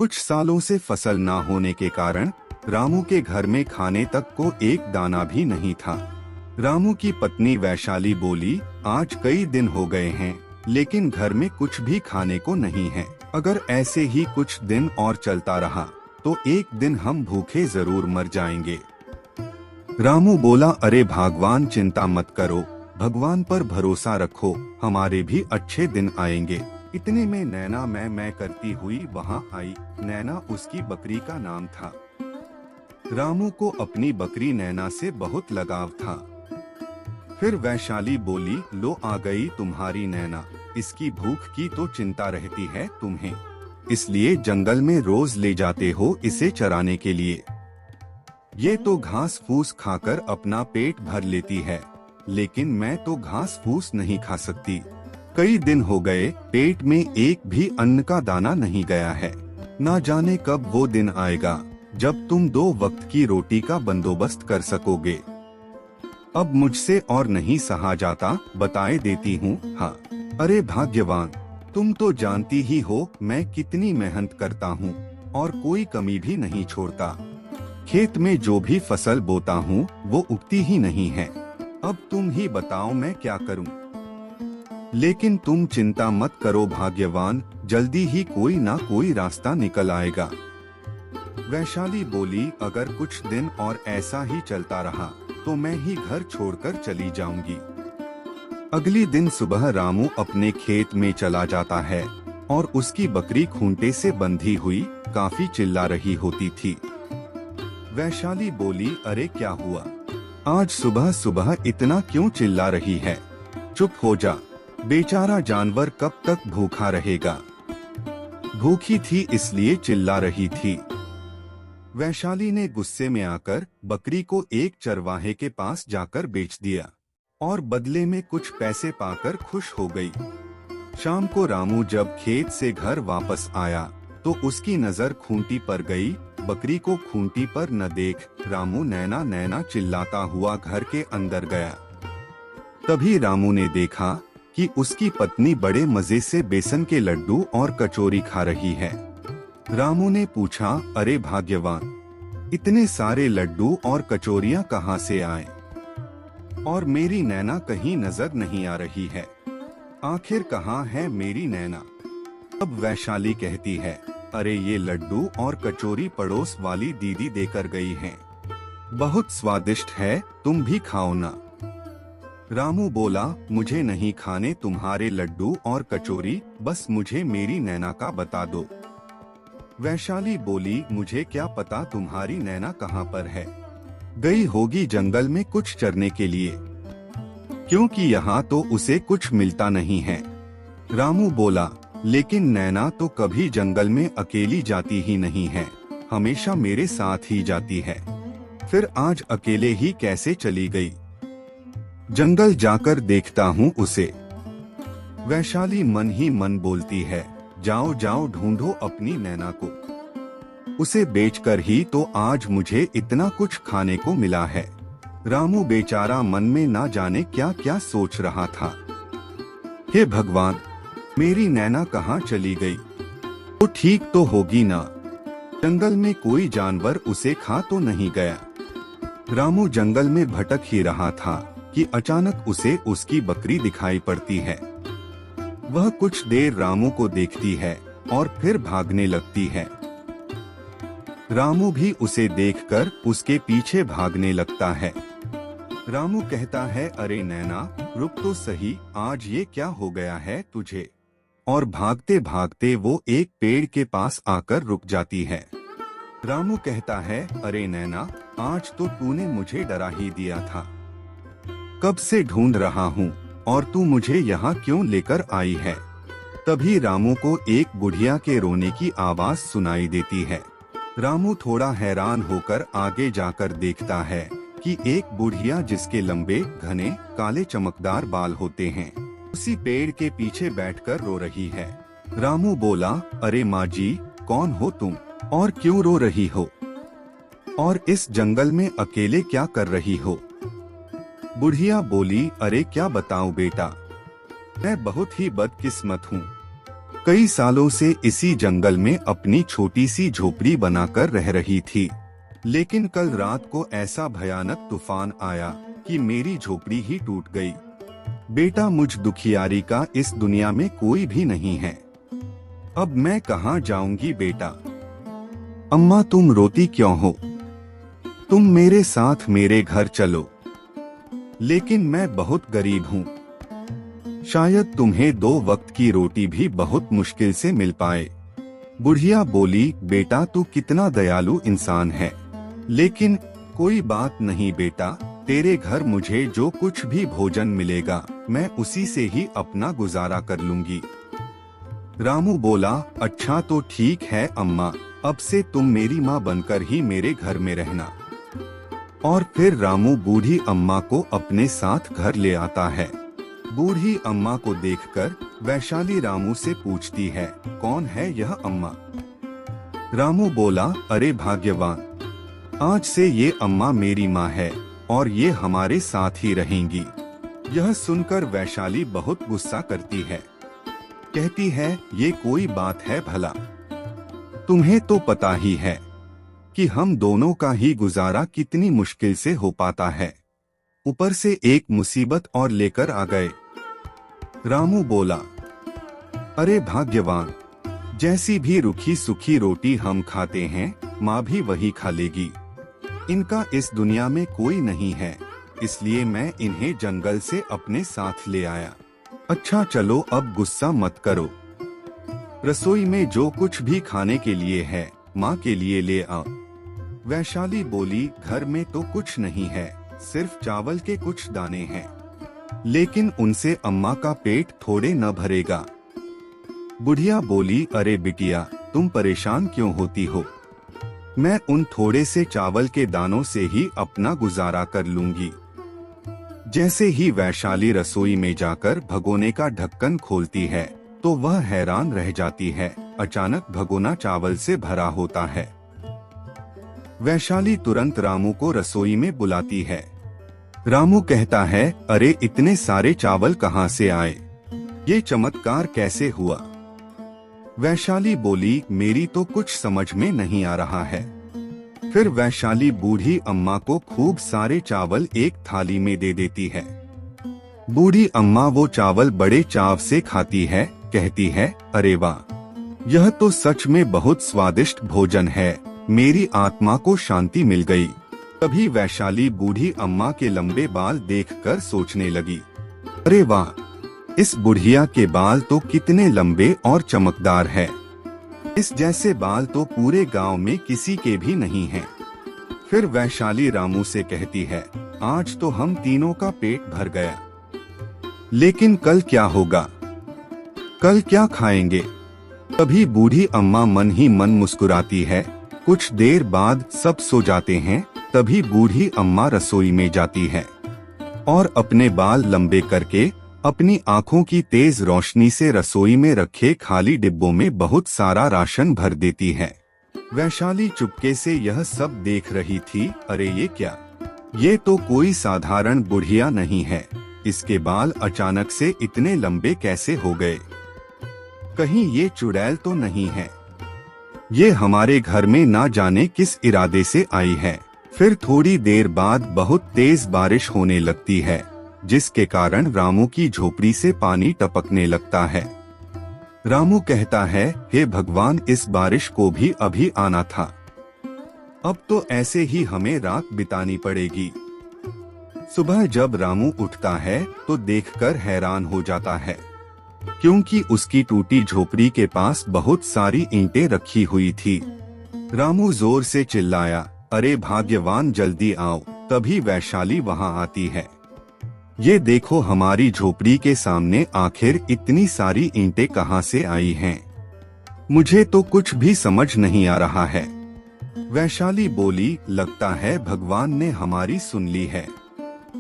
कुछ सालों से फसल ना होने के कारण रामू के घर में खाने तक को एक दाना भी नहीं था। रामू की पत्नी वैशाली बोली, आज कई दिन हो गए हैं लेकिन घर में कुछ भी खाने को नहीं है। अगर ऐसे ही कुछ दिन और चलता रहा तो एक दिन हम भूखे जरूर मर जाएंगे। रामू बोला, अरे भगवान चिंता मत करो, भगवान पर भरोसा रखो, हमारे भी अच्छे दिन आएंगे। इतने में नैना मैं करती हुई वहां आई। नैना उसकी बकरी का नाम था। रामू को अपनी बकरी नैना से बहुत लगाव था। फिर वैशाली बोली, लो आ गई तुम्हारी नैना, इसकी भूख की तो चिंता रहती है तुम्हें, इसलिए जंगल में रोज ले जाते हो इसे चराने के लिए। ये तो घास फूस खाकर अपना पेट भर लेती है, लेकिन मैं तो घास फूस नहीं खा सकती। कई दिन हो गए पेट में एक भी अन्न का दाना नहीं गया है। ना जाने कब वो दिन आएगा जब तुम 2 वक्त की रोटी का बंदोबस्त कर सकोगे। अब मुझसे और नहीं सहा जाता, बताए देती हूँ। हाँ, अरे भाग्यवान, तुम तो जानती ही हो मैं कितनी मेहनत करता हूँ और कोई कमी भी नहीं छोड़ता। खेत में जो भी फसल बोता हूँ वो उगती ही नहीं है। अब तुम ही बताओ मैं क्या करूँ। लेकिन तुम चिंता मत करो भाग्यवान, जल्दी ही कोई ना कोई रास्ता निकल आएगा। वैशाली बोली, अगर कुछ दिन और ऐसा ही चलता रहा तो मैं ही घर छोड़कर चली जाऊंगी। अगली दिन सुबह रामू अपने खेत में चला जाता है और उसकी बकरी खूंटे से बंधी हुई काफी चिल्ला रही होती थी। वैशाली बोली, अरे क्या हुआ, आज सुबह सुबह इतना क्यों चिल्ला रही है? चुप हो जा, बेचारा जानवर कब तक भूखा रहेगा। भूखी थी इसलिए चिल्ला रही थी। वैशाली ने गुस्से में आकर बकरी को एक चरवाहे के पास जाकर बेच दिया और बदले में कुछ पैसे पाकर खुश हो गई। शाम को रामू जब खेत से घर वापस आया तो उसकी नजर खूंटी पर गई। बकरी को खूंटी पर न देख रामू नैना नैना चिल्लाता हुआ घर के अंदर गया। तभी रामू ने देखा कि उसकी पत्नी बड़े मजे से बेसन के लड्डू और कचौरी खा रही है। रामू ने पूछा, अरे भाग्यवान, इतने सारे लड्डू और कचौरियां कहाँ से आए? और मेरी नैना कहीं नजर नहीं आ रही है। आखिर कहाँ है मेरी नैना? अब वैशाली कहती है, अरे ये लड्डू और कचौरी पड़ोस वाली दीदी देकर गई हैं। बहुत स्वादिष्ट है, तुम भी खाओ ना। रामू बोला, मुझे नहीं खाने तुम्हारे लड्डू और कचौरी, बस मुझे मेरी नैना का बता दो। वैशाली बोली, मुझे क्या पता तुम्हारी नैना कहाँ पर है, गई होगी जंगल में कुछ चरने के लिए, क्योंकि यहाँ तो उसे कुछ मिलता नहीं है। रामू बोला, लेकिन नैना तो कभी जंगल में अकेली जाती ही नहीं है, हमेशा मेरे साथ ही जाती है। फिर आज अकेले ही कैसे चली गई? जंगल जाकर देखता हूँ उसे। वैशाली मन ही मन बोलती है, जाओ जाओ ढूंढो अपनी नैना को, उसे बेचकर ही तो आज मुझे इतना कुछ खाने को मिला है। रामू बेचारा मन में ना जाने क्या क्या सोच रहा था। हे भगवान, मेरी नैना कहाँ चली गई? तो ठीक तो होगी ना, जंगल में कोई जानवर उसे खा तो नहीं गया। रामू जंगल में भटक ही रहा था कि अचानक उसे उसकी बकरी दिखाई पड़ती है। वह कुछ देर रामू को देखती है और फिर भागने लगती है। रामू भी उसे देखकर उसके पीछे भागने लगता है। रामू कहता है, अरे नैना रुक तो सही, आज ये क्या हो गया है तुझे? और भागते भागते वो एक पेड़ के पास आकर रुक जाती है। रामू कहता है, अरे नैना, आज तो तूने मुझे डरा ही दिया था। कब से ढूंढ रहा हूँ और तू मुझे यहाँ क्यों लेकर आई है? तभी रामू को एक बुढ़िया के रोने की आवाज सुनाई देती है। रामू थोड़ा हैरान होकर आगे जाकर देखता है कि एक बुढ़िया जिसके लंबे घने काले चमकदार बाल होते हैं उसी पेड़ के पीछे बैठकर रो रही है। रामू बोला, अरे माँ जी, कौन हो तुम और क्यों रो रही हो? और इस जंगल में अकेले क्या कर रही हो? बुढ़िया बोली, अरे क्या बताऊं बेटा, मैं बहुत ही बदकिस्मत हूँ। कई सालों से इसी जंगल में अपनी छोटी सी झोपड़ी बनाकर रह रही थी, लेकिन कल रात को ऐसा भयानक तूफान आया कि मेरी झोपड़ी ही टूट गई। बेटा, मुझ दुखियारी का इस दुनिया में कोई भी नहीं है। अब मैं कहाँ जाऊंगी बेटा? अम्मा, तुम रोती क्यों हो? तुम मेरे साथ मेरे घर चलो। लेकिन मैं बहुत गरीब हूँ, शायद तुम्हें 2 वक्त की रोटी भी बहुत मुश्किल से मिल पाए। बुढ़िया बोली, बेटा तू कितना दयालु इंसान है। लेकिन कोई बात नहीं बेटा, तेरे घर मुझे जो कुछ भी भोजन मिलेगा मैं उसी से ही अपना गुजारा कर लूंगी। रामू बोला, अच्छा तो ठीक है अम्मा, अब से तुम मेरी माँ बनकर ही मेरे घर में रहना। और फिर रामू बूढ़ी अम्मा को अपने साथ घर ले आता है। बूढ़ी अम्मा को देखकर वैशाली रामू से पूछती है, कौन है यह अम्मा? रामू बोला, अरे भाग्यवान, आज से ये अम्मा मेरी माँ है और ये हमारे साथ ही रहेंगी। यह सुनकर वैशाली बहुत गुस्सा करती है। कहती है, ये कोई बात है भला? तुम्हें तो पता ही है कि हम दोनों का ही गुजारा कितनी मुश्किल से हो पाता है, ऊपर से एक मुसीबत और लेकर आ गए। रामू बोला, अरे भाग्यवान, जैसी भी रूखी सूखी रोटी हम खाते हैं माँ भी वही खा लेगी। इनका इस दुनिया में कोई नहीं है, इसलिए मैं इन्हें जंगल से अपने साथ ले आया। अच्छा चलो अब गुस्सा मत करो, रसोई में जो कुछ भी खाने के लिए है माँ के लिए ले आओ। वैशाली बोली, घर में तो कुछ नहीं है, सिर्फ चावल के कुछ दाने हैं, लेकिन उनसे अम्मा का पेट थोड़े न भरेगा। बुढ़िया बोली, अरे बिटिया तुम परेशान क्यों होती हो? मैं उन थोड़े से चावल के दानों से ही अपना गुजारा कर लूंगी। जैसे ही वैशाली रसोई में जाकर भगोने का ढक्कन खोलती है तो वह हैरान रह जाती है। अचानक भगोना चावल से भरा होता है। वैशाली तुरंत रामू को रसोई में बुलाती है। रामू कहता है, अरे इतने सारे चावल कहाँ से आए? ये चमत्कार कैसे हुआ? वैशाली बोली, मेरी तो कुछ समझ में नहीं आ रहा है। फिर वैशाली बूढ़ी अम्मा को खूब सारे चावल एक थाली में दे देती है। बूढ़ी अम्मा वो चावल बड़े चाव से खाती है, कहती है, अरे वाह, यह तो सच में बहुत स्वादिष्ट भोजन है, मेरी आत्मा को शांति मिल गई। तभी वैशाली बूढ़ी अम्मा के लंबे बाल देखकर सोचने लगी, अरे वाह, इस बुढ़िया के बाल तो कितने लंबे और चमकदार है। इस जैसे बाल तो पूरे गांव में किसी के भी नहीं हैं। फिर वैशाली रामू से कहती है, आज तो हम तीनों का पेट भर गया, लेकिन कल क्या होगा? कल क्या खाएंगे? तभी बूढ़ी अम्मा मन ही मन मुस्कुराती है। कुछ देर बाद सब सो जाते हैं। तभी बूढ़ी अम्मा रसोई में जाती है और अपने बाल लंबे करके अपनी आंखों की तेज रोशनी से रसोई में रखे खाली डिब्बों में बहुत सारा राशन भर देती है। वैशाली चुपके से यह सब देख रही थी। अरे ये क्या? ये तो कोई साधारण बुढ़िया नहीं है, इसके बाल अचानक से इतने लंबे कैसे हो गए? कहीं ये चुड़ैल तो नहीं है? ये हमारे घर में ना जाने किस इरादे से आई है। फिर थोड़ी देर बाद बहुत तेज बारिश होने लगती है, जिसके कारण रामू की झोपड़ी से पानी टपकने लगता है। रामू कहता है, हे भगवान, इस बारिश को भी अभी आना था। अब तो ऐसे ही हमें रात बितानी पड़ेगी। सुबह जब रामू उठता है तो देखकर हैरान हो जाता है, क्योंकि उसकी टूटी झोपड़ी के पास बहुत सारी ईंटें रखी हुई थी। रामू जोर से चिल्लाया, अरे भाग्यवान, जल्दी आओ। तभी वैशाली वहां आती है। ये देखो, हमारी झोपड़ी के सामने आखिर इतनी सारी ईंटें कहां से आई हैं? मुझे तो कुछ भी समझ नहीं आ रहा है। वैशाली बोली, लगता है भगवान ने हमारी सुन ली है।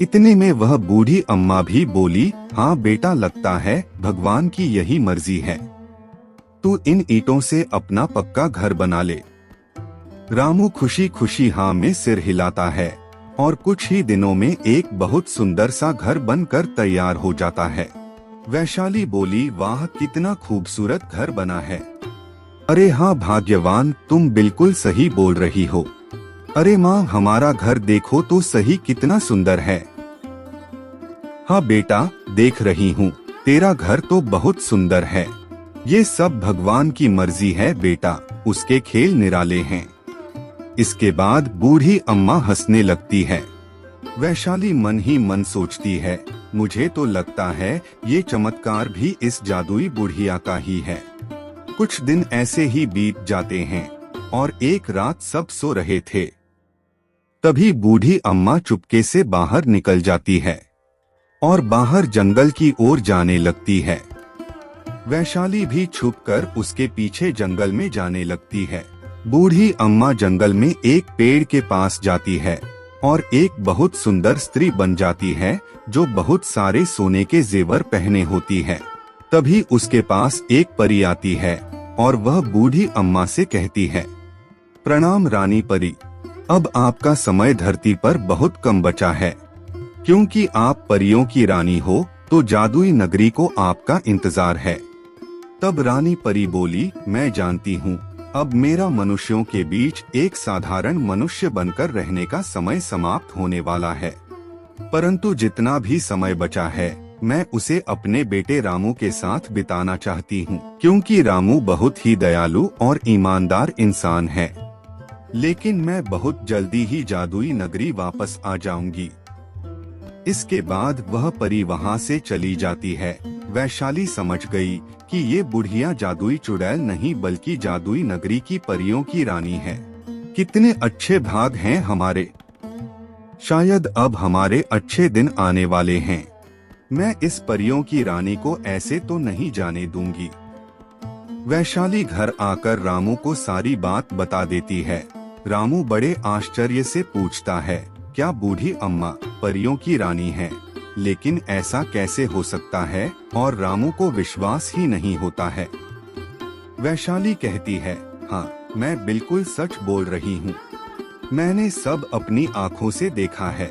इतने में वह बूढ़ी अम्मा भी बोली, हाँ बेटा, लगता है भगवान की यही मर्जी है। तू इन ईंटों से अपना पक्का घर बना ले। रामू खुशी खुशी हाँ में सिर हिलाता है और कुछ ही दिनों में एक बहुत सुंदर सा घर बनकर तैयार हो जाता है। वैशाली बोली, वाह कितना खूबसूरत घर बना है। अरे हाँ भाग्यवान, तुम बिल्कुल सही बोल रही हो। अरे माँ, हमारा घर देखो तो सही कितना सुंदर है। हाँ बेटा, देख रही हूँ, तेरा घर तो बहुत सुंदर है। ये सब भगवान की मर्जी है बेटा, उसके खेल निराले हैं। इसके बाद बूढ़ी अम्मा हंसने लगती है। वैशाली मन ही मन सोचती है, मुझे तो लगता है ये चमत्कार भी इस जादुई बुढ़िया का ही है। कुछ दिन ऐसे ही बीत जाते हैं और एक रात सब सो रहे थे। तभी बूढ़ी अम्मा चुपके से बाहर निकल जाती है और बाहर जंगल की ओर जाने लगती है। वैशाली भी छुपकर उसके पीछे जंगल में जाने लगती है। बूढ़ी अम्मा जंगल में एक पेड़ के पास जाती है और एक बहुत सुंदर स्त्री बन जाती है जो बहुत सारे सोने के जेवर पहने होती है। तभी उसके पास एक परी आती है और वह बूढ़ी अम्मा से कहती है, प्रणाम रानी परी, अब आपका समय धरती पर बहुत कम बचा है। क्योंकि आप परियों की रानी हो तो जादुई नगरी को आपका इंतजार है। तब रानी परी बोली, मैं जानती हूँ, अब मेरा मनुष्यों के बीच एक साधारण मनुष्य बनकर रहने का समय समाप्त होने वाला है। परंतु जितना भी समय बचा है मैं उसे अपने बेटे रामू के साथ बिताना चाहती हूँ, क्योंकि रामू बहुत ही दयालु और ईमानदार इंसान है। लेकिन मैं बहुत जल्दी ही जादुई नगरी वापस आ जाऊंगी। इसके बाद वह परी वहाँ से चली जाती है। वैशाली समझ गई कि ये बुढ़िया जादुई चुड़ैल नहीं बल्कि जादुई नगरी की परियों की रानी है। कितने अच्छे भाग हैं हमारे, शायद अब हमारे अच्छे दिन आने वाले हैं। मैं इस परियों की रानी को ऐसे तो नहीं जाने दूंगी। वैशाली घर आकर रामू को सारी बात बता देती है। रामू बड़े आश्चर्य से पूछता है, क्या बूढ़ी अम्मा परियों की रानी है? लेकिन ऐसा कैसे हो सकता है? और रामू को विश्वास ही नहीं होता है। वैशाली कहती है, हाँ मैं बिल्कुल सच बोल रही हूँ, मैंने सब अपनी आँखों से देखा है।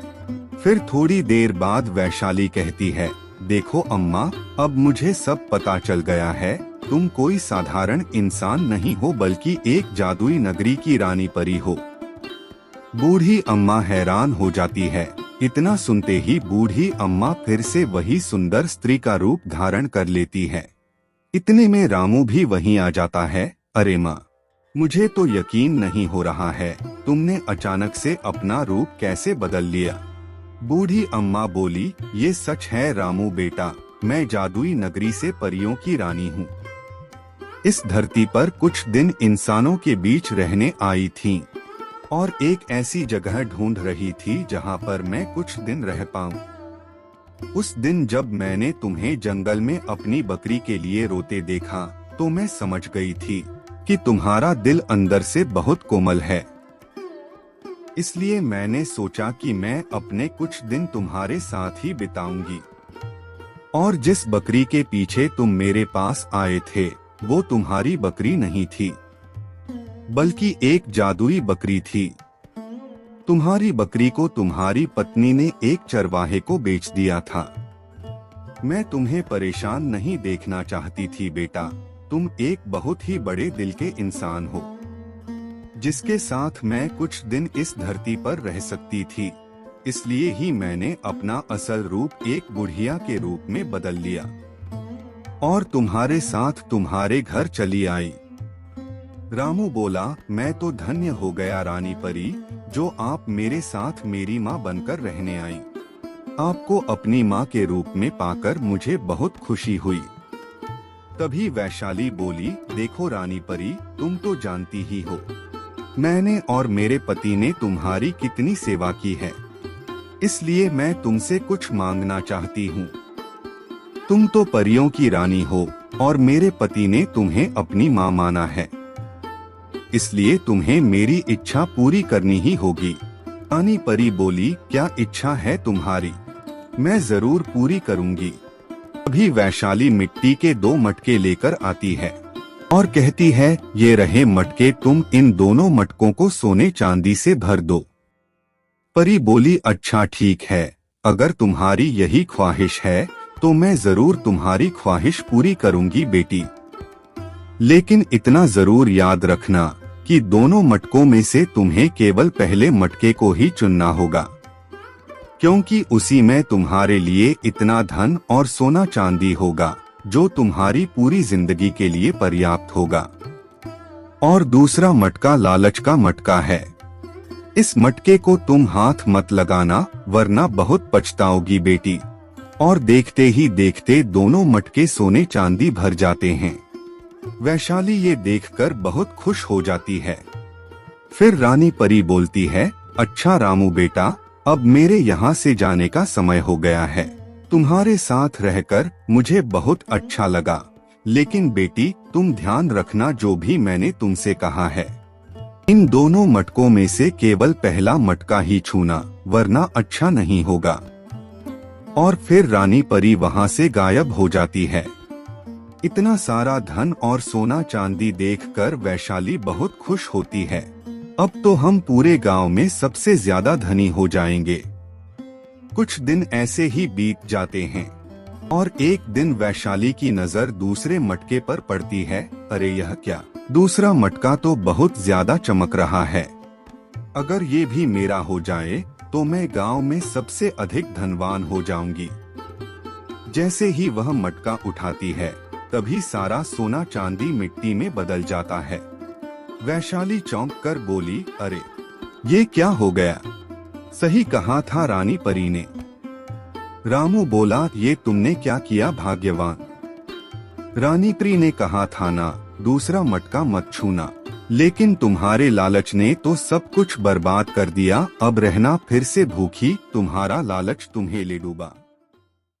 फिर थोड़ी देर बाद वैशाली कहती है, देखो अम्मा, अब मुझे सब पता चल गया है। तुम कोई साधारण इंसान नहीं हो बल्कि एक जादुई नगरी की रानी परी हो। बूढ़ी अम्मा हैरान हो जाती है। इतना सुनते ही बूढ़ी अम्मा फिर से वही सुंदर स्त्री का रूप धारण कर लेती है। इतने में रामू भी वहीं आ जाता है। अरे माँ, मुझे तो यकीन नहीं हो रहा है, तुमने अचानक से अपना रूप कैसे बदल लिया? बूढ़ी अम्मा बोली, ये सच है रामू बेटा, मैं जादुई नगरी से परियों की रानी हूँ। इस धरती पर कुछ दिन इंसानों के बीच रहने आई थीं और एक ऐसी जगह ढूंढ रही थी जहाँ पर मैं कुछ दिन रह पाऊँ। उस दिन जब मैंने तुम्हें जंगल में अपनी बकरी के लिए रोते देखा तो मैं समझ गई थी कि तुम्हारा दिल अंदर से बहुत कोमल है। इसलिए मैंने सोचा कि मैं अपने कुछ दिन तुम्हारे साथ ही बिताऊंगी। और जिस बकरी के पीछे तुम मेरे पास आए थे वो तुम्हारी बकरी नहीं थी बल्कि एक जादुई बकरी थी। तुम्हारी बकरी को तुम्हारी पत्नी ने एक चरवाहे को बेच दिया था। मैं तुम्हें परेशान नहीं देखना चाहती थी बेटा, तुम एक बहुत ही बड़े दिल के इंसान हो जिसके साथ मैं कुछ दिन इस धरती पर रह सकती थी। इसलिए ही मैंने अपना असल रूप एक बुढ़िया के रूप में बदल लिया और तुम्हारे साथ तुम्हारे घर चली आई। रामू बोला, मैं तो धन्य हो गया रानी परी, जो आप मेरे साथ मेरी माँ बनकर रहने आई। आपको अपनी माँ के रूप में पाकर मुझे बहुत खुशी हुई। तभी वैशाली बोली, देखो रानी परी, तुम तो जानती ही हो मैंने और मेरे पति ने तुम्हारी कितनी सेवा की है, इसलिए मैं तुमसे कुछ मांगना चाहती हूँ। तुम तो परियों की रानी हो और मेरे पति ने तुम्हें अपनी माँ माना है, इसलिए तुम्हें मेरी इच्छा पूरी करनी ही होगी। रानी परी बोली, क्या इच्छा है तुम्हारी? मैं जरूर पूरी करूंगी। अभी वैशाली मिट्टी के 2 मटके लेकर आती है और कहती है, ये रहे मटके, तुम इन दोनों मटकों को सोने चांदी से भर दो। परी बोली, अच्छा ठीक है, अगर तुम्हारी यही ख्वाहिश है तो मैं जरूर तुम्हारी ख्वाहिश पूरी करूंगी बेटी। लेकिन इतना जरूर याद रखना कि दोनों मटकों में से तुम्हें केवल पहले मटके को ही चुनना होगा, क्योंकि उसी में तुम्हारे लिए इतना धन और सोना चांदी होगा जो तुम्हारी पूरी जिंदगी के लिए पर्याप्त होगा। और दूसरा मटका लालच का मटका है। इस मटके को तुम हाथ मत लगाना, वरना बहुत पछताओगी बेटी। और देखते ही देखते दोनों मटके सोने चांदी भर जाते हैं। वैशाली ये देखकर बहुत खुश हो जाती है। फिर रानी परी बोलती है, अच्छा रामू बेटा, अब मेरे यहाँ से जाने का समय हो गया है। तुम्हारे साथ रहकर मुझे बहुत अच्छा लगा, लेकिन बेटी तुम ध्यान रखना जो भी मैंने तुमसे कहा है। इन दोनों मटकों में से केवल पहला मटका ही छूना, वरना अच्छा नहीं होगा। और फिर रानी परी वहाँ से गायब हो जाती है। इतना सारा धन और सोना चांदी देखकर वैशाली बहुत खुश होती है। अब तो हम पूरे गांव में सबसे ज्यादा धनी हो जाएंगे। कुछ दिन ऐसे ही बीत जाते हैं और एक दिन वैशाली की नजर दूसरे मटके पर पड़ती है। अरे यह क्या, दूसरा मटका तो बहुत ज्यादा चमक रहा है। अगर ये भी मेरा हो जाए तो मैं गांव में सबसे अधिक धनवान हो जाऊंगी। जैसे ही वह मटका उठाती है तभी सारा सोना चांदी मिट्टी में बदल जाता है। वैशाली चौंक कर बोली, अरे ये क्या हो गया? सही कहा था रानी परी ने। रामू बोला, ये तुमने क्या किया भाग्यवान? रानी परी ने कहा था ना, दूसरा मटका मत छूना, लेकिन तुम्हारे लालच ने तो सब कुछ बर्बाद कर दिया। अब रहना फिर से भूखी, तुम्हारा लालच तुम्हें ले डूबा।